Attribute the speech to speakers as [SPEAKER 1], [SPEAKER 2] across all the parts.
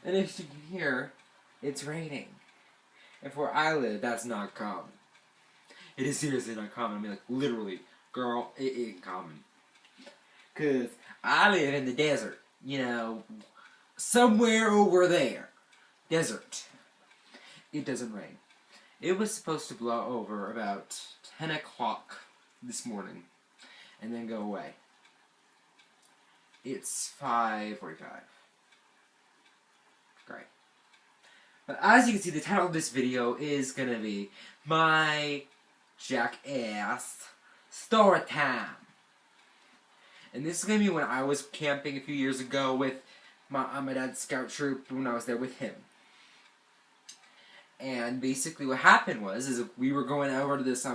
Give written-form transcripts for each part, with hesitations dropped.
[SPEAKER 1] And as you can hear, it's raining. And where I live, that's not common. It is seriously not common. I mean, like, literally, girl, it ain't common. Because I live in the desert, you know, somewhere over there. Desert. It doesn't rain. It was supposed to blow over about 10 o'clock this morning and then go away. It's 5:45. Great. But as you can see, the title of this video is going to be my Jacka Storytime. And this is going to be when I was camping a few years ago with my dad's scout troop when I was there with him. And basically what happened was we were going over to this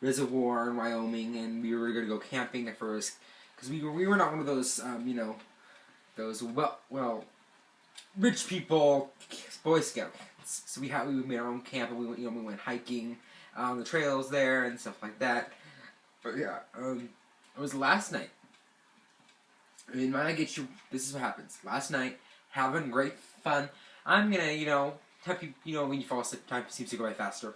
[SPEAKER 1] reservoir in Wyoming, and we were going to go camping at first. Because we were not one of those, you know, those, well, rich people Boy Scouts. So we made our own camp, and we went hiking on the trails there and stuff like that. But yeah, it was last night. I mean, when I get you, this is what happens. Last night, having great fun. I'm gonna, you know, have people, you know, when you fall asleep, time seems to go by faster.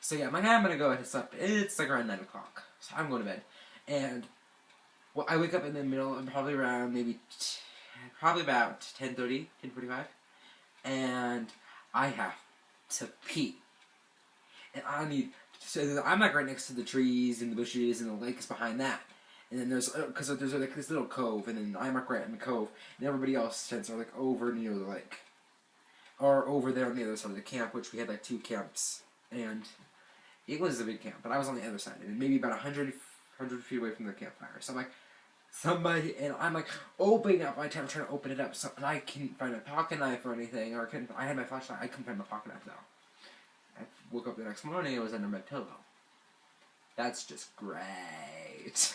[SPEAKER 1] So yeah, I'm gonna go ahead and sleep. It's like around 9 o'clock. So I'm going to bed. And, well, I wake up in the middle, probably around probably about 10:30, 10:45. And I have to pee. And so I'm like right next to the trees and the bushes, and the lake is behind that. And then there's like this little cove, and then I'm like right in the cove, and everybody else tents are like over near the lake, or over there on the other side of the camp, which we had like 2 camps, and it was a big camp, but I was on the other side, and maybe about 100 feet away from the campfire. So I'm like, I'm like opening up my tent, trying to open it up, and I couldn't find a pocket knife or anything, I had my flashlight, I couldn't find my pocket knife though. I woke up the next morning, it was under my pillow. That's just great.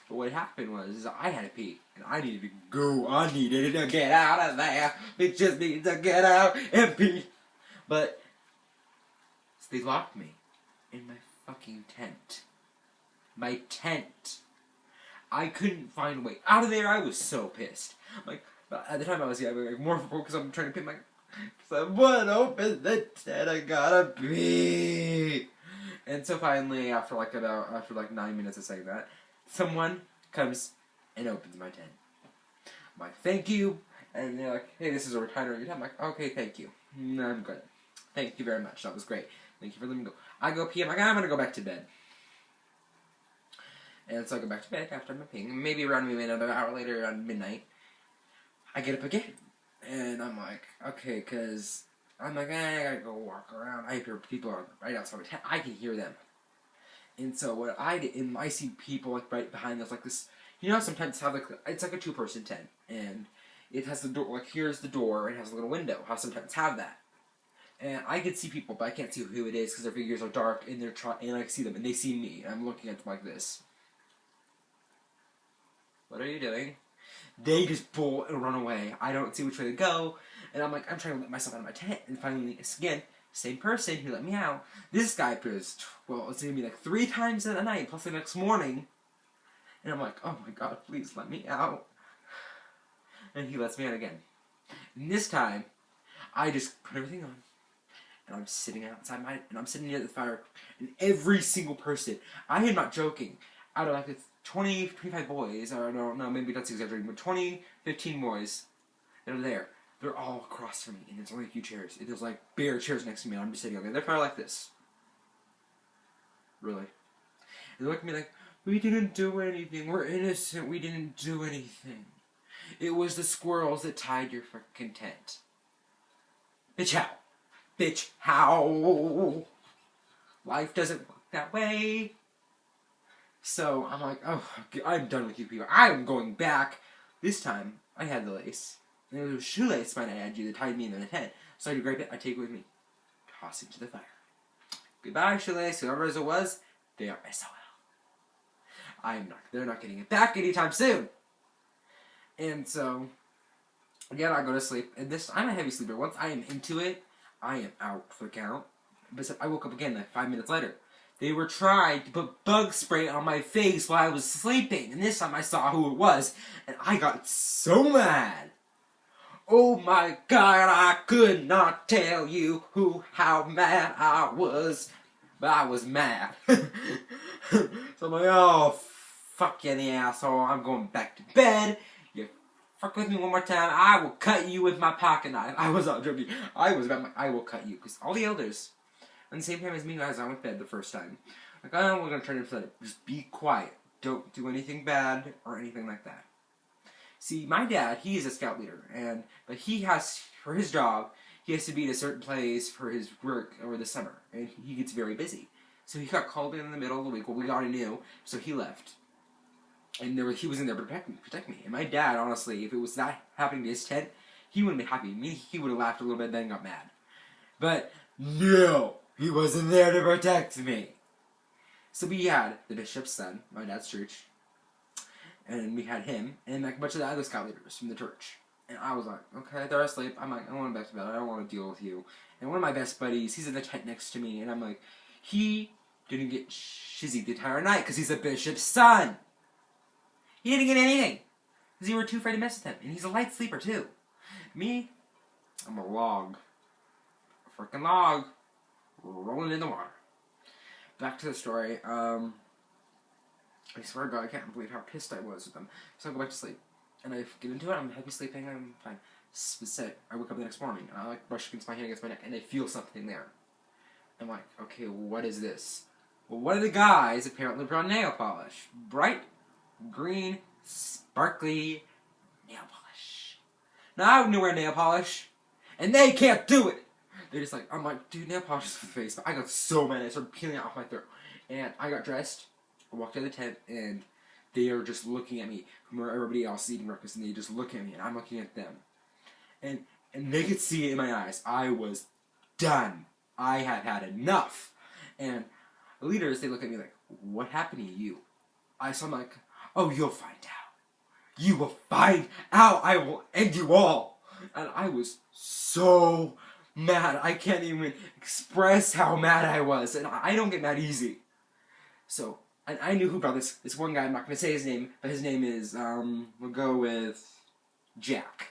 [SPEAKER 1] But what happened was I had to pee, and I needed to go. I needed to get out of there. It just needs to get out and pee. But they locked me in my fucking tent. My tent. I couldn't find a way out of there. I was so pissed. Like, at the time I was like more focused on trying to pee. Someone open the tent. I gotta pee. And so finally, after like 9 minutes of saying that, someone comes and opens my tent. I'm like, thank you. And they're like, hey, this is a retired your tent. I'm like, okay, thank you. No, I'm good. Thank you very much. That was great. Thank you for letting me go. I go pee. I'm like, I'm going to go back to bed. And so I go back to bed after my peeing. Maybe around another hour later, around midnight, I get up again. And I'm like, okay, because I'm like, I gotta go walk around. I hear people are right outside my tent. I can hear them. And so what I did, and I see people like right behind us, like this. You know, sometimes have like it's like a 2-person tent, and it has the door. Like here's the door, and it has a little window. How sometimes have that. And I can see people, but I can't see who it is because their figures are dark, and and I can see them, and they see me. And I'm looking at them like this. What are you doing? They just pull and run away. I don't see which way to go, and I'm like, I'm trying to let myself out of my tent, and finally, again, same person who let me out. This guy appears, well, it's gonna be like 3 times in a night, plus the next morning. And I'm like, oh my god, please let me out. And he lets me out again. And this time, I just put everything on. And I'm sitting outside and I'm sitting near the fire. And every single person, I am not joking, out of like 20, 25 boys, or no, maybe that's exaggerating, but 20, 15 boys that are there. They're all across from me, and there's only a few chairs. There's like bare chairs next to me, and I'm just sitting on there. They're probably like this. Really. And they look at me like, we didn't do anything. We're innocent. We didn't do anything. It was the squirrels that tied your fucking tent. Bitch, how? Bitch, how? Life doesn't work that way. So I'm like, oh, I'm done with you people. I'm going back. This time, I had the lace. And there was a shoelace my dad had that tied me in the tent. So I grab it, I take it with me. Toss it to the fire. Goodbye, shoelace. Whoever it was, they are SOL. They're not getting it back anytime soon. And so, again, I go to sleep. And I'm a heavy sleeper. Once I am into it, I am out for the count. But I woke up again like 5 minutes later. They were trying to put bug spray on my face while I was sleeping. And this time I saw who it was. And I got so mad. Oh my God, I could not tell you how mad I was. But I was mad. So I'm like, oh, fuck you in the asshole. I'm going back to bed. You fuck with me one more time, I will cut you with my pocket knife. I was not joking. I was about my, I will cut you. Because all the elders, on the same time as me, as I went to bed the first time, like, oh, we're going to turn it upside. Just be quiet. Don't do anything bad or anything like that. See, my dad, he is a scout leader, but he has, for his job, he has to be in a certain place for his work over the summer, and he gets very busy. So he got called in the middle of the week. Well, we already knew, so he left. And he was in there to protect me. And my dad, honestly, if it was that happening to his tent, he wouldn't be happy. Maybe he would have laughed a little bit and then got mad. But no, he wasn't there to protect me. So we had the bishop's son, my dad's church, and we had him, and like a bunch of the other scout leaders from the church. And I was like, okay, they're asleep. I'm like, I want to back to bed. I don't want to deal with you. And one of my best buddies, he's in the tent next to me, and I'm like, he didn't get shizzy the entire night because he's a bishop's son. He didn't get anything because you were too afraid to mess with him. And he's a light sleeper, too. Me, I'm a log. A freaking log. Rolling in the water. Back to the story. I swear to God, I can't believe how pissed I was with them. So I go back to sleep. And I get into it, I'm happy sleeping, I'm fine. Set. I wake up the next morning, and I like brush against my hand against my neck, and I feel something there. I'm like, okay, what is this? Well, one of the guys apparently put on nail polish. Bright, green, sparkly nail polish. Now, I knew wear nail polish, and they can't do it! They're just like, I'm like, dude, nail polish is for the face. But I got so mad, I started peeling it off my throat. And I got dressed, I walked out of the tent, and they are just looking at me from where everybody else is eating breakfast, and they just look at me, and I'm looking at them. And they could see it in my eyes. I was done. I had had enough. And the leaders, they look at me like, what happened to you? So I'm like, oh, you'll find out. You will find out. I will end you all. And I was so mad. I can't even express how mad I was. And I don't get mad easy. So, and I knew who brought this one guy. I'm not going to say his name, but his name is, we'll go with Jack.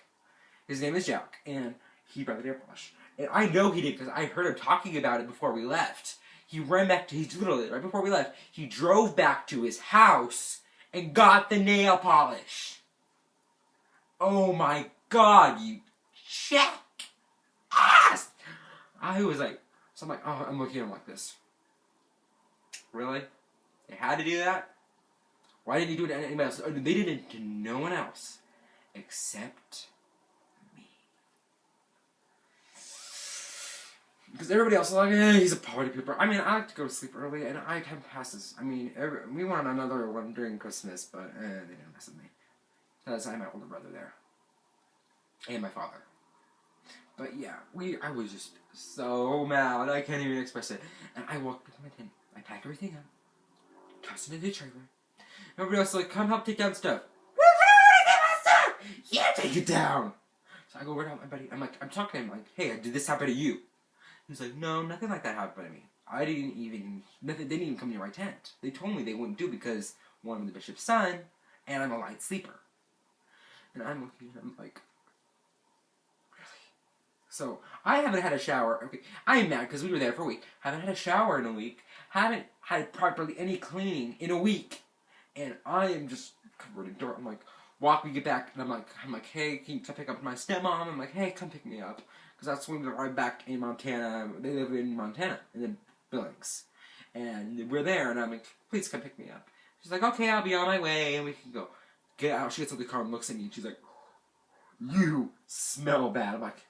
[SPEAKER 1] His name is Jack, and he brought the nail polish. And I know he did, because I heard him talking about it before we left. He ran back to, literally, right before we left, he drove back to his house and got the nail polish. Oh my God, you jackass! I was like, so I'm like, oh, I'm looking at him like this. Really? They had to do that? Why didn't he do it to anybody else? They did it to no one else except me. Because everybody else is like, he's a party pooper. I mean, I like to go to sleep early, and time passes. I mean, we went on another one during Christmas, but they didn't mess with me. Because I had my older brother there. And my father. But yeah, I was just so mad. I can't even express it. And I walked into my tent. I packed everything up. Tossed it into the trailer. Everybody else is like, come help take down stuff. Yeah, take it down. So I go over to my buddy. I'm talking to him like, hey, did this happen to you? He's like, no, nothing like that happened to me. They didn't even come near my tent. They told me they wouldn't do because one, I'm the bishop's son, and I'm a light sleeper. And I'm looking at him like, really? So, I haven't had a shower. Okay, I'm mad because we were there for a week. Haven't had a shower in a week. Haven't had properly any cleaning in a week. And I am just covered in dirt. I'm like, we get back, and I'm like, hey, can you come pick up my stepmom? I'm like, hey, come pick me up. Because that's when we were right back in Montana. They live in Montana, in the Billings. And we're there, and I'm like, please come pick me up. She's like, okay, I'll be on my way, and we can go. Get out. She gets out of the car and looks at me, and she's like, you smell bad. I'm like,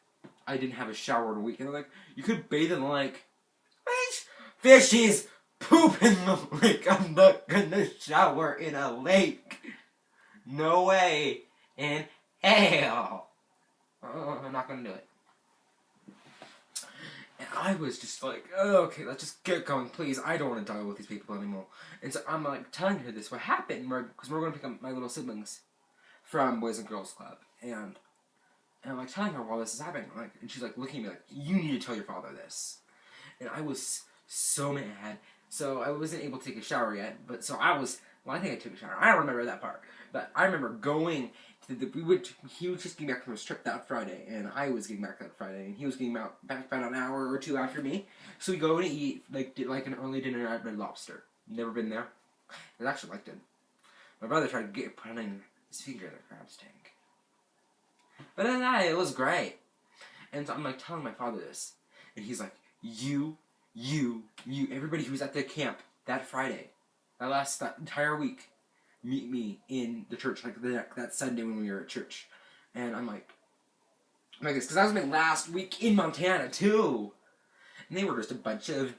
[SPEAKER 1] I didn't have a shower in a week. And they're like, you could bathe in the lake. Fishies poop in the lake. I'm not gonna shower in a lake. No way in hell. I'm not gonna do it. And I was just like, oh, okay, let's just get going, please. I don't want to deal with these people anymore. And so I'm like telling her this, what happened, because we're going to pick up my little siblings from Boys and Girls Club. And I'm like telling her while this is happening, and she's like looking at me like, you need to tell your father this. And I was so mad. So I wasn't able to take a shower yet, but so I think I took a shower. I don't remember that part. But I remember going he was just getting back from his trip that Friday, and I was getting back that Friday, and he was getting back about an hour or two after me. So we go and eat like an early dinner at Red Lobster. Never been there. I actually liked it. My brother tried putting his finger in the crab's tank, but then it was great. And so I'm like telling my father this, and he's like, you, everybody who was at the camp that Friday, that entire week, meet me in the church, like that Sunday when we were at church. And I'm like this, because that was my last week in Montana, too. And they were just a bunch of,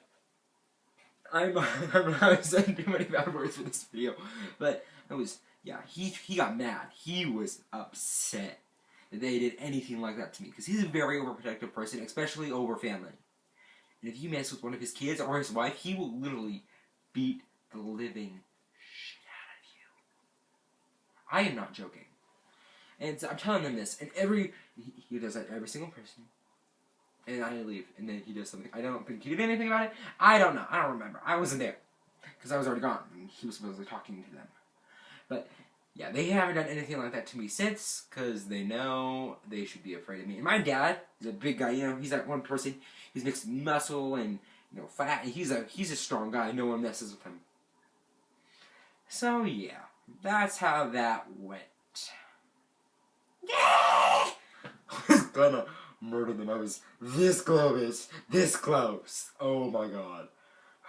[SPEAKER 1] I'm not saying too many bad words for this video, but it was, yeah, he got mad. He was upset that they did anything like that to me, because he's a very overprotective person, especially over family. And if you mess with one of his kids or his wife, he will literally beat the living shit out of you. I am not joking. And so I'm telling them this, and he does that to every single person. And I leave, and then he does something. I don't think he did anything about it. I don't know. I don't remember. I wasn't there, because I was already gone, and he was supposedly talking to them. But yeah, they haven't done anything like that to me since, because they know they should be afraid of me. And my dad is a big guy, he's that one person, he's mixed muscle and, fat, and he's a strong guy, no one messes with him. So yeah, that's how that went. Yeah! I was gonna murder them. I was this close, oh my god.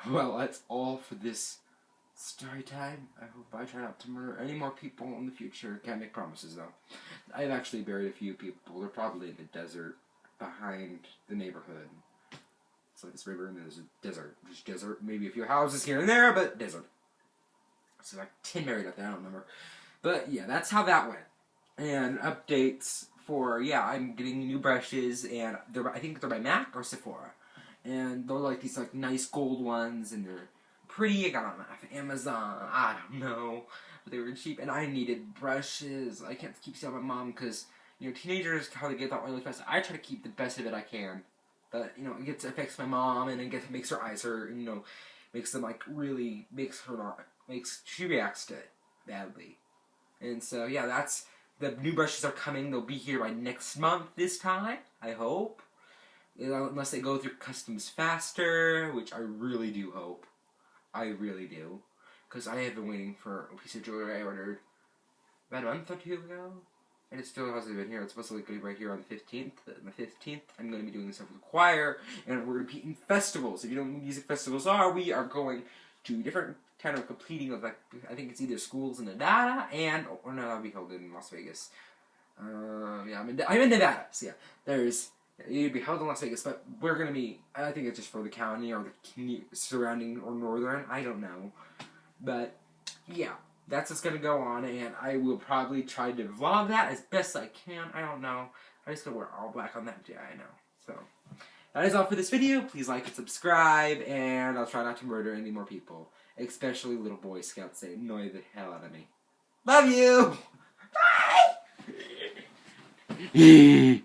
[SPEAKER 1] Well, that's all for this story time. I hope I try not to murder any more people in the future. Can't make promises, though. I've actually buried a few people. They're probably in the desert behind the neighborhood. It's like this river, and there's a desert. Just desert. Maybe a few houses here and there, but desert. So like 10 buried up there, I don't remember. But yeah, that's how that went. And updates for, I'm getting new brushes, and I think they're by MAC or Sephora. And they're like these nice gold ones, and they're pretty. I got them off Amazon. I don't know, but they were cheap, and I needed brushes. I can't keep telling my mom, because teenagers, how they get that really fast. I try to keep the best of it I can, but it affects my mom, and it makes her eyes hurt, and makes them really she reacts to it badly. And so yeah, that's the new brushes are coming. They'll be here by next month this time, I hope. Unless they go through customs faster, which I really do hope. I really do. Because I have been waiting for a piece of jewelry I ordered about a month or two ago. And it still hasn't been here. It's supposed to be right here on the 15th. On the 15th, I'm going to be doing stuff with the choir. And we're going to be in festivals. If you know what music festivals are, we are going to different kind of completing of I think it's either schools in Nevada or no, that'll be held in Las Vegas. Yeah, I'm in Nevada. So yeah, it'd be held in Las Vegas, but we're going to be, I think it's just for the county or the surrounding or northern, I don't know. But, yeah, that's what's going to go on, and I will probably try to vlog that as best I can. I don't know. I just going to wear all black on that day, I know. So, that is all for this video. Please like and subscribe, and I'll try not to murder any more people. Especially little Boy Scouts. They annoy the hell out of me. Love you! Bye!